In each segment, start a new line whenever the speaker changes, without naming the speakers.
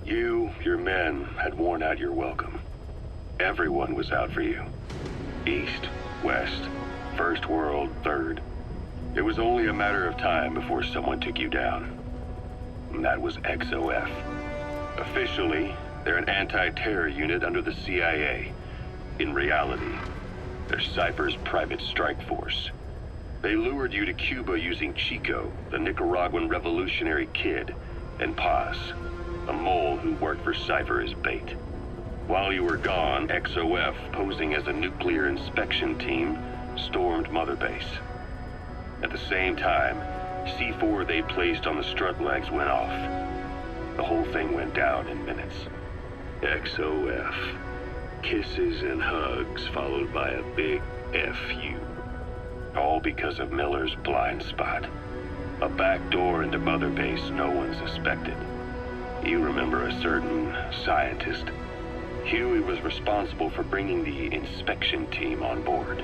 You, your men, had worn out your welcome. Everyone was out for you. East, West, First World, Third. It was only a matter of time before someone took you down. And that was XOF. Officially, they're an anti-terror unit under the CIA. In reality, they're Cypher's private strike force. They lured you to Cuba using Chico, the Nicaraguan revolutionary kid, and Paz, a mole who worked for Cypher as bait. While you were gone, XOF, posing as a nuclear inspection team, stormed Mother Base. At the same time, C4 they placed on the strut legs went off. The whole thing went down in minutes. XOF. Kisses and hugs followed by a big F.U. All because of Miller's blind spot. A back door into Mother Base no one suspected. You remember a certain scientist. Huey was responsible for bringing the inspection team on board,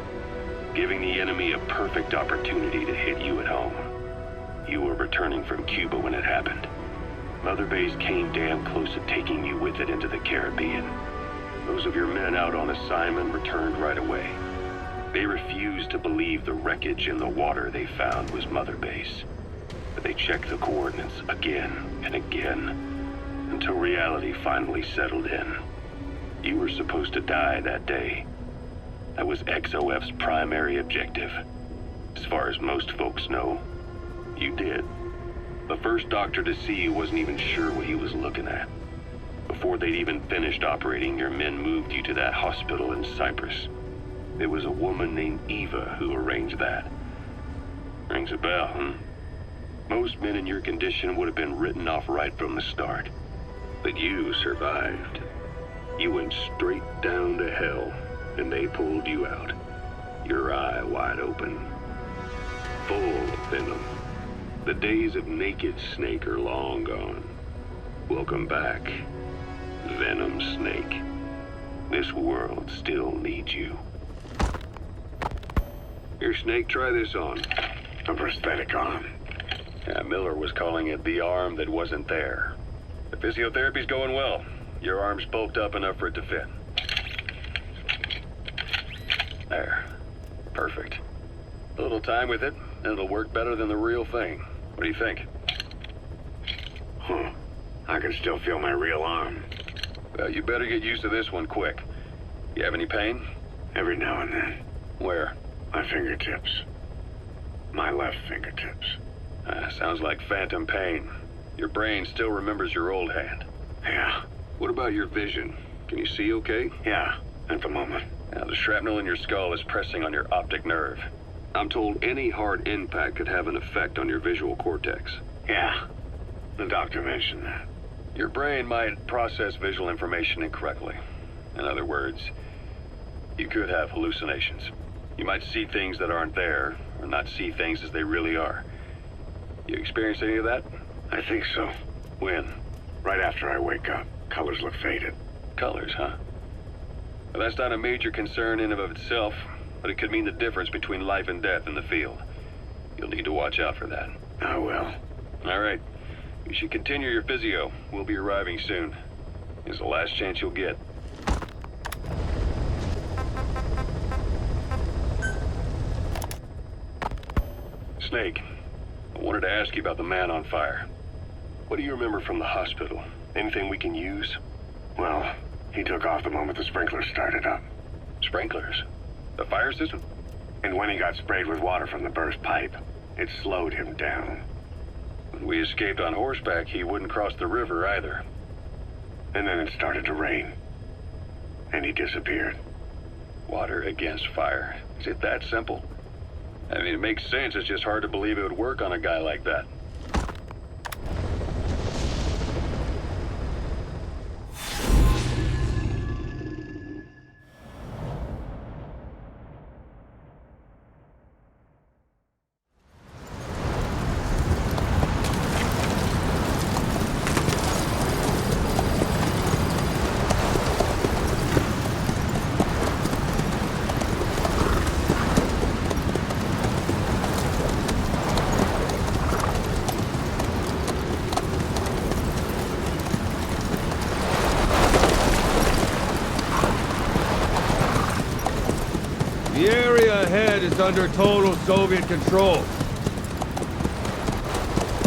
giving the enemy a perfect opportunity to hit you at home. You were returning from Cuba when it happened. Mother Base came damn close to taking you with it into the Caribbean. Those of your men out on assignment returned right away. They refused to believe the wreckage in the water they found was Mother Base. But they checked the coordinates again and again, until reality finally settled in. You were supposed to die that day. That was XOF's primary objective. As far as most folks know, you did. The first doctor to see you wasn't even sure what he was looking at. Before they'd even finished operating, your men moved you to that hospital in Cyprus. It was a woman named Eva who arranged that. Rings a bell, huh? Most men in your condition would have been written off right from the start. But you survived. You went straight down to hell, and they pulled you out. Your eye wide open. Full of venom. The days of Naked Snake are long gone. Welcome back, Venom Snake. This world still needs you. Here, Snake, try this on.
A prosthetic arm.
Yeah, Miller was calling it the arm that wasn't there. The physiotherapy's going well. Your arm's bulked up enough for it to fit. There. Perfect. A little time with it, and it'll work better than the real thing. What do you think?
Huh. I can still feel my real arm.
Well, you better get used to this one quick. You have any pain?
Every now and then.
Where?
My fingertips. My left fingertips.
Sounds like phantom pain. Your brain still remembers your old hand.
Yeah.
What about your vision? Can you see okay?
Yeah, at the moment.
Now, the shrapnel in your skull is pressing on your optic nerve. I'm told any hard impact could have an effect on your visual cortex.
Yeah. The doctor mentioned that.
Your brain might process visual information incorrectly. In other words, you could have hallucinations. You might see things that aren't there, or not see things as they really are. You experience any of that?
I think so.
When?
Right after I wake up. Colors look faded.
Colors, huh? Well, that's not a major concern in and of itself, but it could mean the difference between life and death in the field. You'll need to watch out for that.
I will.
All right. You should continue your physio. We'll be arriving soon. It's the last chance you'll get. Snake, I wanted to ask you about the man on fire. What do you remember from the hospital? Anything we can use?
Well, he took off the moment the sprinklers started up.
Sprinklers? The fire system?
And when he got sprayed with water from the burst pipe, it slowed him down.
When we escaped on horseback, he wouldn't cross the river either.
And then it started to rain. And he disappeared.
Water against fire. Is it that simple? I mean, it makes sense. It's just hard to believe it would work on a guy like that.
is under total Soviet control.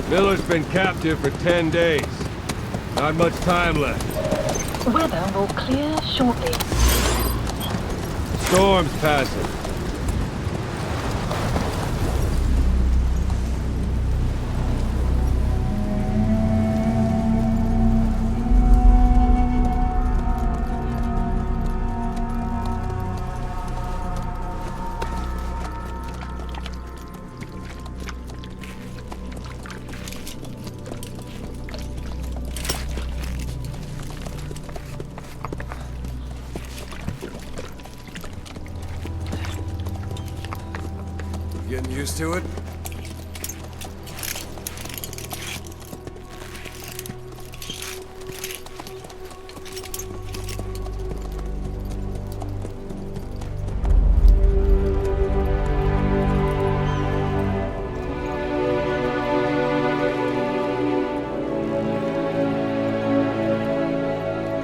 Miller's been captive for 10 days. Not much time left.
Weather will clear shortly.
Storm's passing.
Getting used to it?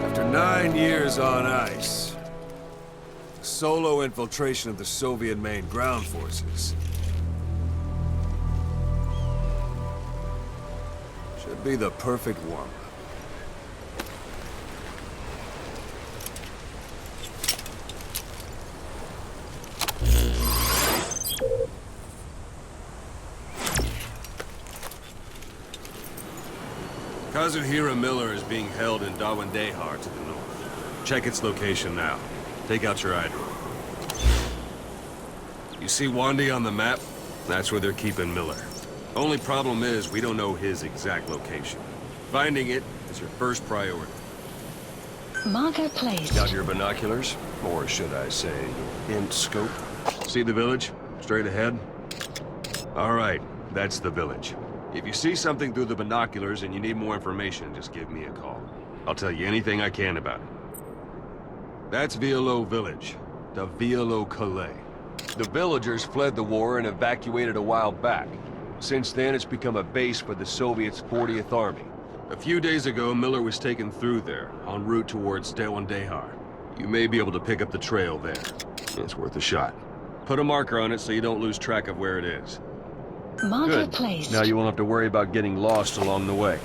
After 9 years on ice, solo infiltration of the Soviet main ground forces. Should be the perfect warm-up. Kazuhira Miller is being held in Dawandehar to the north. Check its location now. Take out your iDrone. You see Wandi on the map? That's where they're keeping Miller. Only problem is, we don't know his exact location. Finding it is your first priority.
Marker placed.
Got your binoculars? Or should I say, int scope? See the village? Straight ahead? Alright, that's the village. If you see something through the binoculars and you need more information, just give me a call. I'll tell you anything I can about it. That's Violo Village. The Violo Calais. The villagers fled the war and evacuated a while back. Since then, it's become a base for the Soviets' 40th Army. A few days ago, Miller was taken through there, en route towards Dawandehar. You may be able to pick up the trail there. It's worth a shot. Put a marker on it so you don't lose track of where it is.
Marker
Good.
placed.
Now you won't have to worry about getting lost along the way.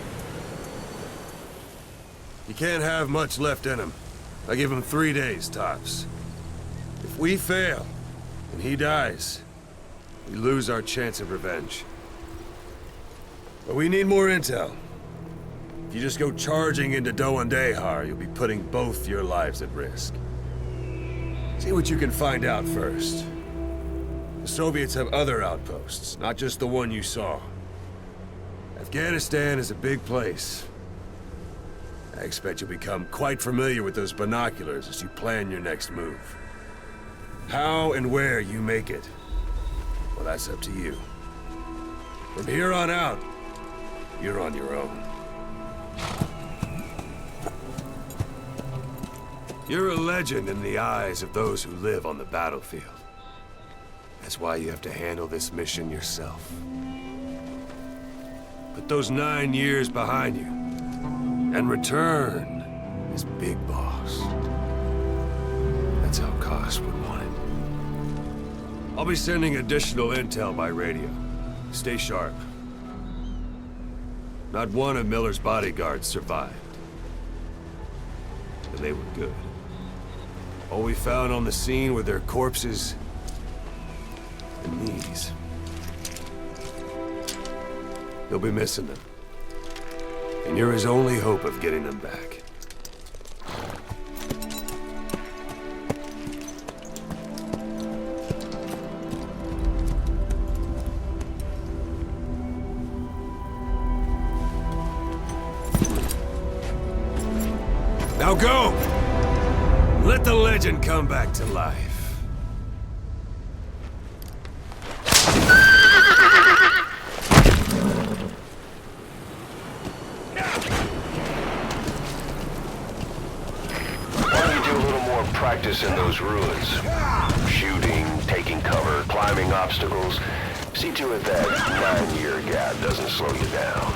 He can't have much left in him. I give him 3 days, tops. If we fail, and he dies, we lose our chance of revenge. But we need more intel. If you just go charging into Dawandehar, you'll be putting both your lives at risk. See what you can find out first. The Soviets have other outposts, not just the one you saw. Afghanistan is a big place. I expect you'll become quite familiar with those binoculars as you plan your next move. How and where you make it, well, that's up to you. From here on out, you're on your own. You're a legend in the eyes of those who live on the battlefield. That's why you have to handle this mission yourself. Put those 9 years behind you, and return as Big Boss. That's how Koss would want it. I'll be sending additional intel by radio. Stay sharp. Not one of Miller's bodyguards survived. And they were good. All we found on the scene were their corpses and knees. You'll be missing them. And you're his only hope of getting them back. Now go! Let the legend come back to life.
Practice in those ruins. Shooting, taking cover, climbing obstacles. See to it that 9-year gap doesn't slow you down.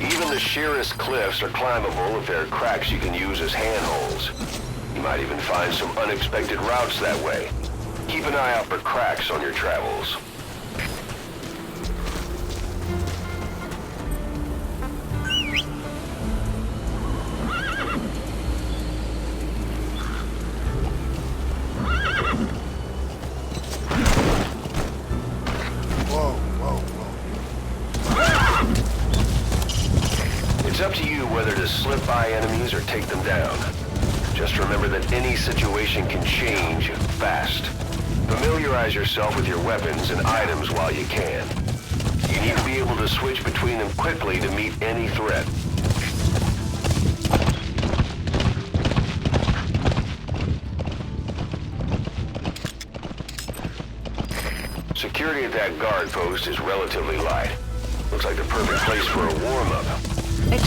Even the sheerest cliffs are climbable if there are cracks you can use as handholds. You might even find some unexpected routes that way. Keep an eye out for cracks on your travels. It's up to you whether to slip by enemies or take them down. Just remember that any situation can change fast. Familiarize yourself with your weapons and items while you can. You need to be able to switch between them quickly to meet any threat. Security at that guard post is relatively light. Looks like the perfect place for a warm-up.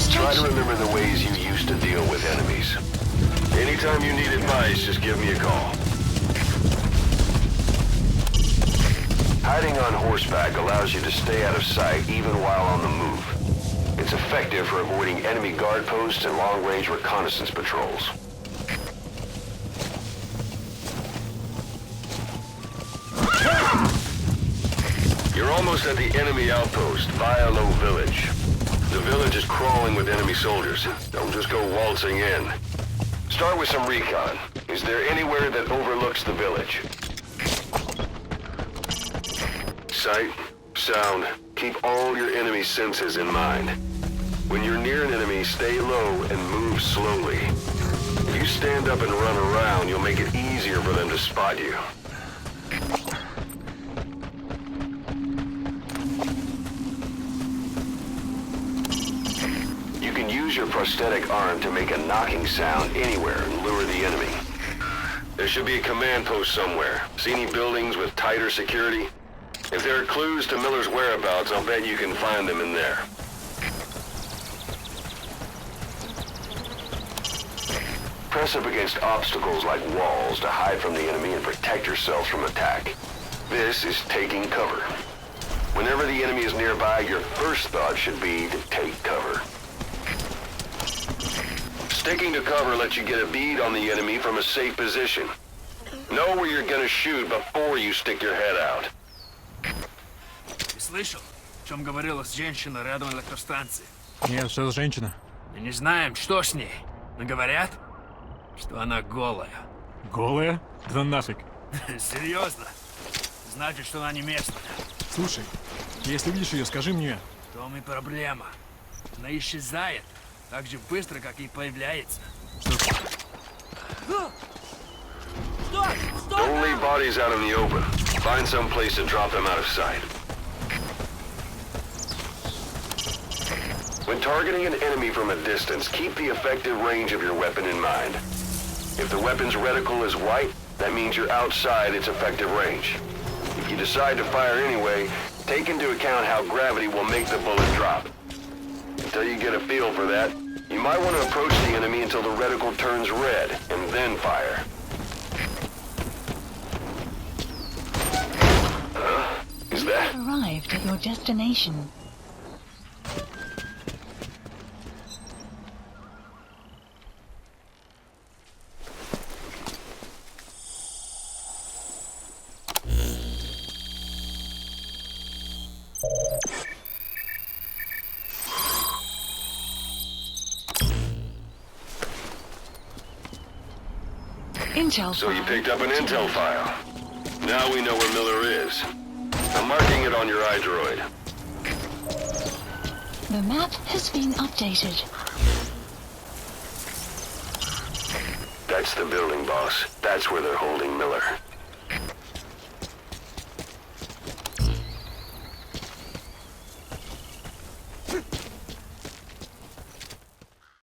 Try to remember the ways you used to deal with enemies. Anytime you need advice, just give me a call. Hiding on horseback allows you to stay out of sight even while on the move. It's effective for avoiding enemy guard posts and long-range reconnaissance patrols. You're almost at the enemy outpost, Vialo Village. The village is crawling with enemy soldiers. Don't just go waltzing in. Start with some recon. Is there anywhere that overlooks the village? Sight, sound, keep all your enemy senses in mind. When you're near an enemy, stay low and move slowly. If you stand up and run around, you'll make it easier for them to spot you. Use your prosthetic arm to make a knocking sound anywhere and lure the enemy. There should be a command post somewhere. See any buildings with tighter security? If there are clues to Miller's whereabouts, I'll bet you can find them in there. Press up against obstacles like walls to hide from the enemy and protect yourselves from attack. This is taking cover. Whenever the enemy is nearby, your first thought should be to take cover. Sticking to cover lets you get a bead on the enemy from a safe position. Know where you're gonna shoot before you stick your head out.
Ты слышал, о чем говорила женщина рядом с электростанцией?
Нет, что за женщина?
Мы не знаем, что с ней, но говорят, что она голая.
Голая? Да нафиг.
Серьезно? Значит, что она не местная.
Слушай, если видишь ее, скажи мне.
В том и проблема. Она исчезает так же быстро, как и появляется.
Don't leave bodies out in the open. Find some place to drop them out of sight. When targeting an enemy from a distance, keep the effective range of your weapon in mind. If the weapon's reticle is white, that means you're outside its effective range. If you decide to fire anyway, take into account how gravity will make the bullet drop. Until you get a feel for that, you might want to approach the enemy until the reticle turns red, and then fire. Is that?
Arrived at your destination. Intel
So you
file.
picked up an intel file. Now we know where Miller is. I'm marking it on your iDroid.
The map has been updated.
That's the building, boss. That's where they're holding Miller.